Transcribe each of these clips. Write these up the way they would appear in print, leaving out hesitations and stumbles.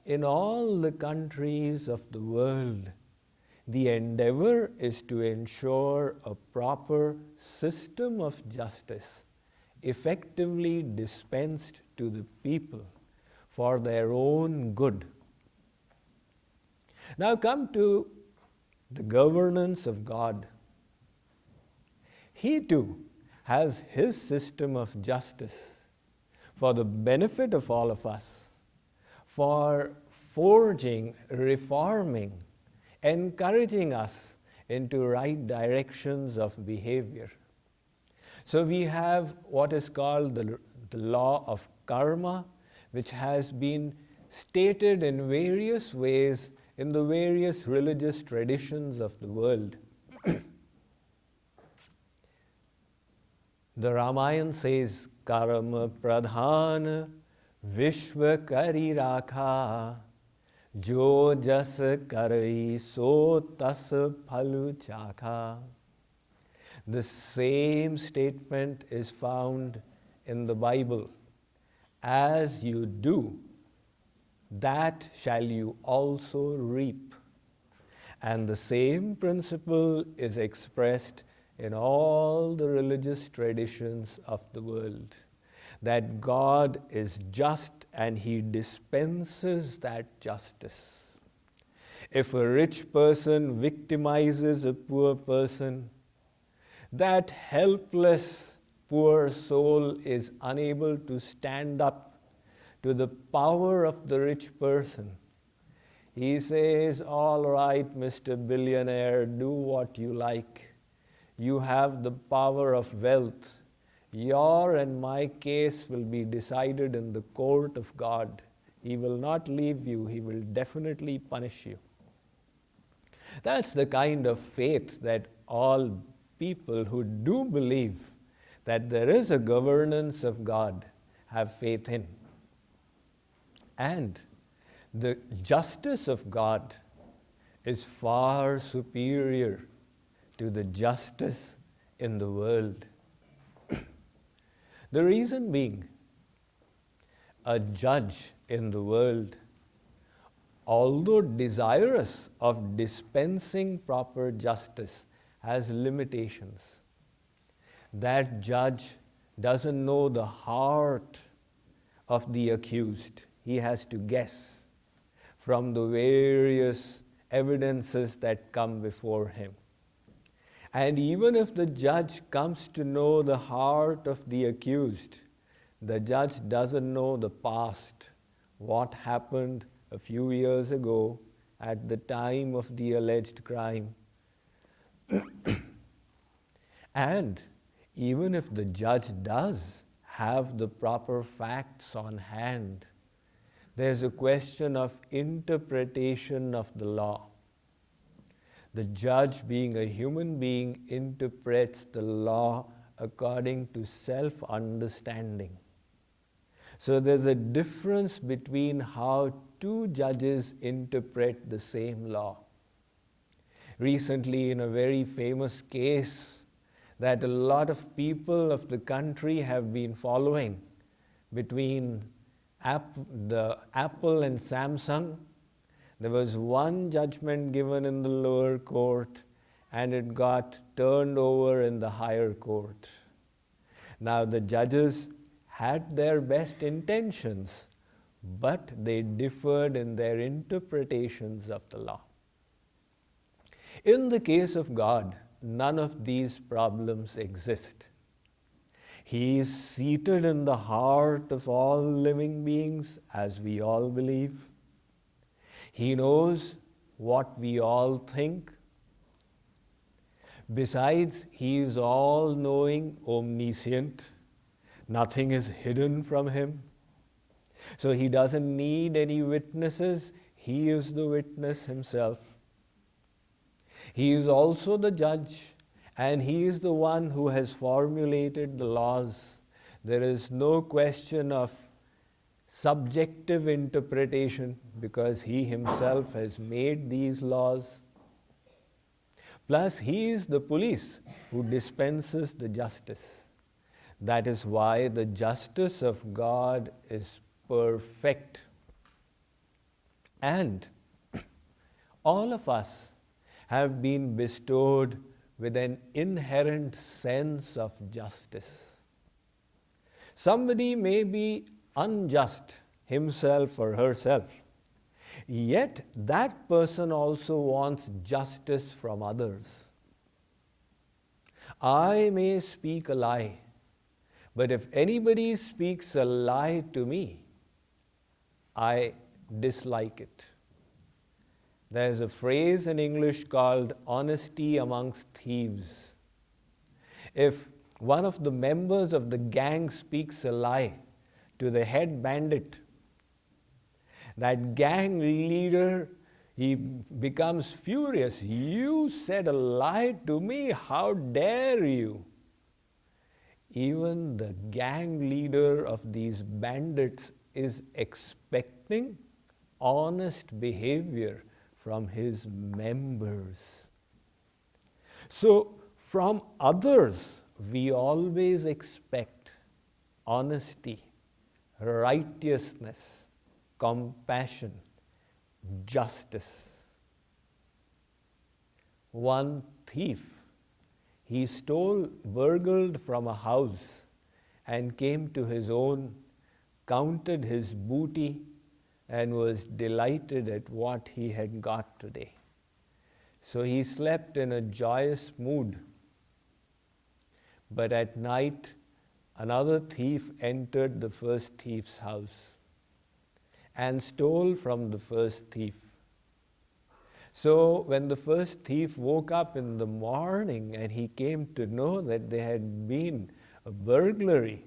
in all the countries of the world, the endeavor is to ensure a proper system of justice effectively dispensed to the people for their own good. Now come to the governance of God. He too has his system of justice for the benefit of all of us, for forging, reforming, encouraging us into right directions of behavior. So we have what is called the law of karma, which has been stated in various ways in the various religious traditions of the world. The Ramayana says, Karma pradhan vishwa kari rakha jo jas karai so tas phalu chakha. The same statement is found in the Bible. As you do, that shall you also reap. And the same principle is expressed in all the religious traditions of the world, that God is just and He dispenses that justice. If a rich person victimizes a poor person, that helpless poor soul is unable to stand up to the power of the rich person. He says, all right, Mr. Billionaire, do what you like. You have the power of wealth. Your and my case will be decided in the court of God. He will not leave you. He will definitely punish you. That's the kind of faith that all people who do believe that there is a governance of God have faith in. And the justice of God is far superior to the justice in the world. The reason being, a judge in the world, although desirous of dispensing proper justice, has limitations. That judge doesn't know the heart of the accused. He has to guess from the various evidences that come before him. And even if the judge comes to know the heart of the accused, the judge doesn't know the past, what happened a few years ago at the time of the alleged crime. And even if the judge does have the proper facts on hand, there's a question of interpretation of the law. The judge, being a human being, interprets the law according to self-understanding. So there's a difference between how two judges interpret the same law. Recently, in a very famous case that a lot of people of the country have been following between the Apple and Samsung, there was one judgment given in the lower court and it got turned over in the higher court. Now the judges had their best intentions, but they differed in their interpretations of the law. In the case of God, none of these problems exist. He is seated in the heart of all living beings, as we all believe. He knows what we all think. Besides, He is all-knowing, omniscient. Nothing is hidden from Him. So He doesn't need any witnesses. He is the witness Himself. He is also the judge, and He is the one who has formulated the laws. There is no question of subjective interpretation because He Himself has made these laws. Plus, He is the police who dispenses the justice. That is why the justice of God is perfect. And all of us have been bestowed with an inherent sense of justice. Somebody may be unjust himself or herself, yet that person also wants justice from others. I may speak a lie, but if anybody speaks a lie to me, I dislike it. There's a phrase in English called honesty amongst thieves. If one of the members of the gang speaks a lie to the head bandit, that gang leader, he becomes furious. You said a lie to me, how dare you? Even the gang leader of these bandits is expecting honest behavior from his members. So, from others, we always expect honesty, righteousness, compassion, justice. One thief, he burgled from a house and came to his own, counted his booty, and was delighted at what he had got today. So he slept in a joyous mood. But at night, another thief entered the first thief's house and stole from the first thief. So when the first thief woke up in the morning and he came to know that there had been a burglary,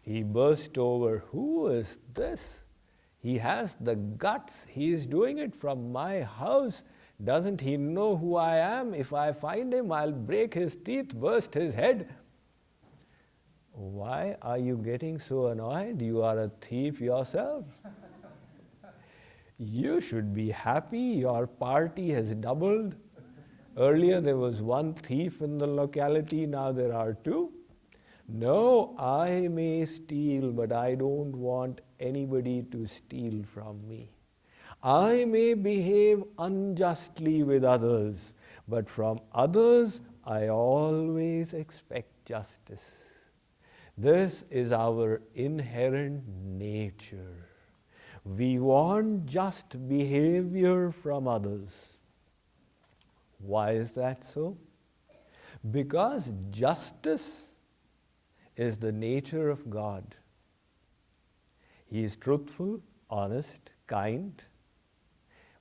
he burst over, "Who is this? He has the guts. He is doing it from my house. Doesn't he know who I am? If I find him, I'll break his teeth, burst his head." Why are you getting so annoyed? You are a thief yourself. You should be happy. Your party has doubled. Earlier there was one thief in the locality, now there are two. No, I may steal, but I don't want anybody to steal from me. I may behave unjustly with others, but from others I always expect justice. This is our inherent nature. We want just behavior from others. Why is that so? Because justice is the nature of God. He is truthful, honest, kind,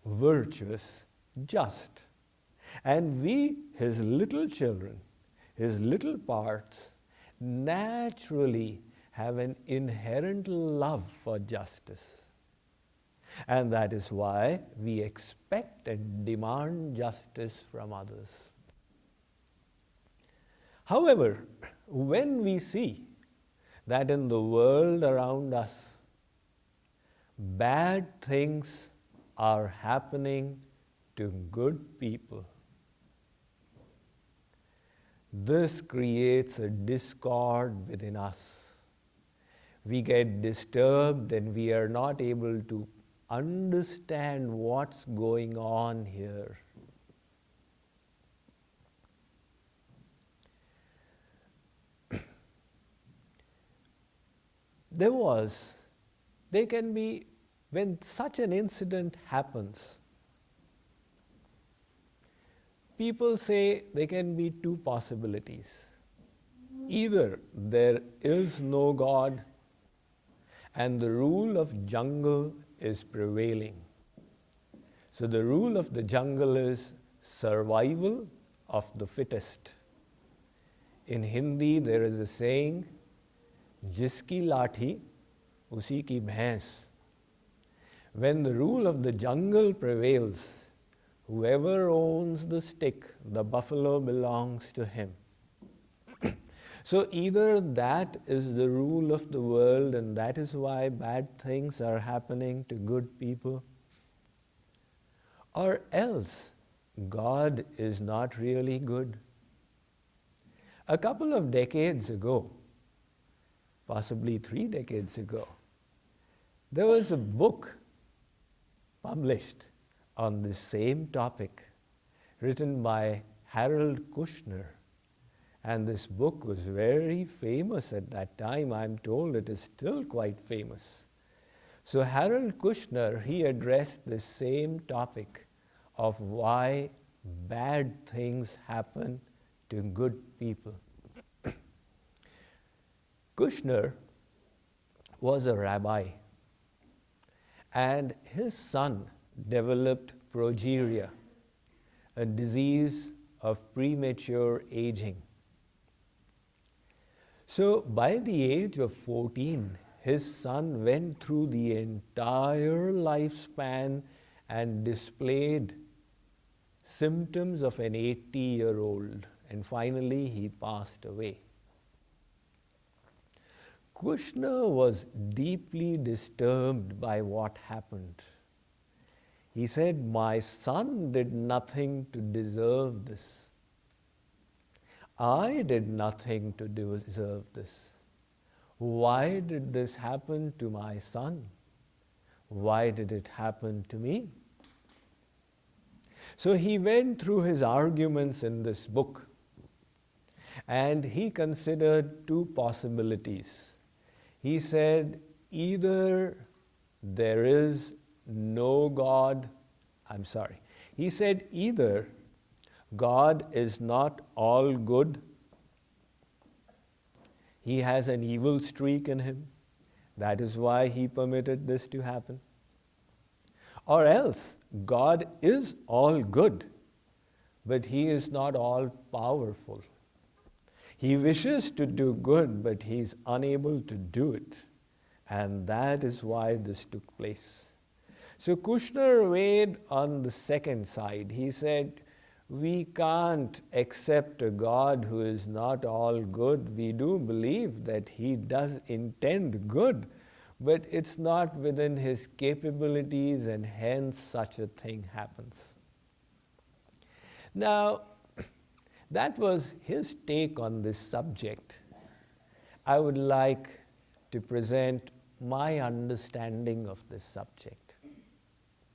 virtuous, just. And we, his little children, his little parts, naturally have an inherent love for justice. And that is why we expect and demand justice from others. However, when we see that in the world around us, bad things are happening to good people, this creates a discord within us. We get disturbed and we are not able to understand what's going on here. There can be, when such an incident happens, people say there can be two possibilities. Either there is no God and the rule of jungle is prevailing. So the rule of the jungle is survival of the fittest. In Hindi there is a saying, "Jiski lathi, usi ki bhains." When the rule of the jungle prevails, whoever owns the stick, the buffalo belongs to him. So either that is the rule of the world and that is why bad things are happening to good people, or else God is not really good. A couple of decades ago, possibly 3 decades ago, there was a book published on the same topic, written by Harold Kushner. And this book was very famous at that time. I'm told it is still quite famous. So Harold Kushner, he addressed the same topic of why bad things happen to good people. Kushner was a rabbi, and his son developed progeria, a disease of premature aging. So by the age of 14, his son went through the entire lifespan and displayed symptoms of an 80-year-old, and finally he passed away. Kushner was deeply disturbed by what happened. He said, "My son did nothing to deserve this. I did nothing to deserve this. Why did this happen to my son? Why did it happen to me?" So he went through his arguments in this book, and he considered two possibilities. He said, either there is no God, he said either God is not all good, he has an evil streak in him, that is why he permitted this to happen. Or else, God is all good, but he is not all powerful. He wishes to do good, but he is unable to do it. And that is why this took place. So Kushner weighed on the second side. He said, we can't accept a God who is not all good. We do believe that he does intend good, but it's not within his capabilities, and hence such a thing happens. Now, that was his take on this subject. I would like to present my understanding of this subject.